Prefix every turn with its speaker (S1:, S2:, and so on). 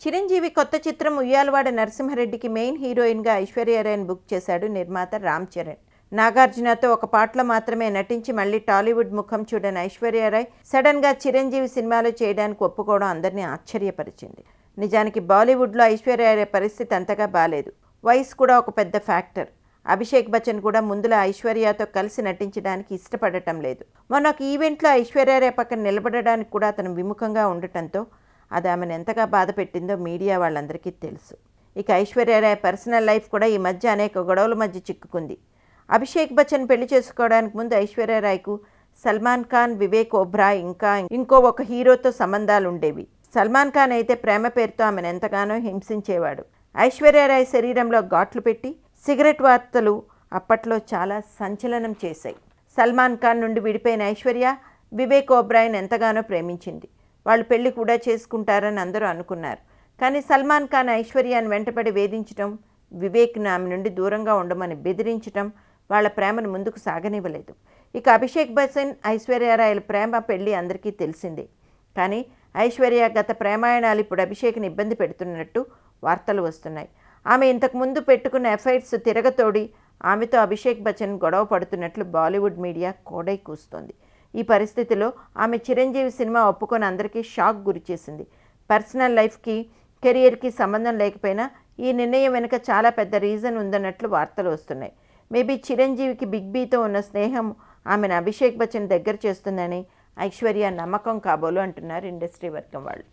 S1: చిరంజీవి కొత్త చిత్రం ఉయ్యాలవాడ నరసింహారెడ్డికి మెయిన్ హీరోయిన్గా ఐశ్వర్యరాయ్ని బుక్ చేశాడు నిర్మాత రామ్ చరణ్. నాగార్జునతో ఒక పాటలో మాత్రమే నటించి మళ్ళీ టాలీవుడ్ ముఖం చూడని ఐశ్వర్యరాయ్ సడన్గా చిరంజీవి సినిమాలో చేయడానికి ఒప్పుకోవడం అందరినీ ఆశ్చర్యపరిచింది. నిజానికి బాలీవుడ్లో ఐశ్వర్యరాయ్ పరిస్థితి అంతగా బాలేదు. వయసు కూడా ఒక పెద్ద ఫ్యాక్టర్. అభిషేక్ బచ్చన్ కూడా ముందులో ఐశ్వర్యతో కలిసి నటించడానికి ఇష్టపడటం లేదు. మొన్న ఒక ఈవెంట్లో ఐశ్వర్యరాయ్ పక్కన నిలబడడానికి కూడా అతను విముఖంగా ఉండటంతో అది ఆమెను ఎంతగా బాధ పెట్టిందో మీడియా వాళ్ళందరికీ తెలుసు. ఇక ఐశ్వర్యరాయ్ పర్సనల్ లైఫ్ కూడా ఈ మధ్య అనేక గొడవల మధ్య చిక్కుకుంది. అభిషేక్ బచ్చన్ పెళ్లి చేసుకోవడానికి ముందు ఐశ్వర్యరాయ్కు సల్మాన్ ఖాన్, వివేక్ ఒబ్రాయ్ ఇంకో ఒక హీరోతో సంబంధాలు ఉండేవి. సల్మాన్ ఖాన్ అయితే ప్రేమ పేరుతో ఆమెను ఎంతగానో హింసించేవాడు. ఐశ్వర్యరాయ్ శరీరంలో ఘాట్లు పెట్టి సిగరెట్ వార్తలు అప్పట్లో చాలా సంచలనం చేశాయి. సల్మాన్ ఖాన్ నుండి విడిపోయిన ఐశ్వర్య వివేక్ ఒబ్రాయ్ని ఎంతగానో ప్రేమించింది. వాళ్ళు పెళ్లి కూడా చేసుకుంటారని అందరూ అనుకున్నారు. కానీ సల్మాన్ ఖాన్ ఐశ్వర్యాన్ని వెంటపడి వేధించడం, వివేక్ను ఆమె నుండి దూరంగా ఉండమని బెదిరించడం వాళ్ళ ప్రేమను ముందుకు సాగనివ్వలేదు. ఇక అభిషేక్ బచ్చన్, ఐశ్వర్యరాయల ప్రేమ పెళ్లి అందరికీ తెలిసిందే. కానీ ఐశ్వర్య గత ప్రేమాయణాలు ఇప్పుడు అభిషేక్ని ఇబ్బంది పెడుతున్నట్టు వార్తలు వస్తున్నాయి. ఆమె ఇంతకుముందు పెట్టుకున్న ఎఫైర్స్ తిరగతోడి ఆమెతో అభిషేక్ బచ్చన్ గొడవ పడుతున్నట్లు బాలీవుడ్ మీడియా కోడై కూస్తోంది. ఈ పరిస్థితిలో ఆమె చిరంజీవి సినిమా ఒప్పుకొని అందరికీ షాక్ గురిచేసింది. పర్సనల్ లైఫ్కి, కెరియర్కి సంబంధం లేకపోయినా ఈ నిర్ణయం వెనుక చాలా పెద్ద రీజన్ ఉందన్నట్లు వార్తలు వస్తున్నాయి. మేబీ చిరంజీవికి బిగ్ బీతో ఉన్న స్నేహం ఆమెను అభిషేక్ బచ్చన్ దగ్గర చేస్తుందని ఐశ్వర్య నమ్మకం కాబోలు అంటున్నారు ఇండస్ట్రీ వర్గం వాళ్ళు.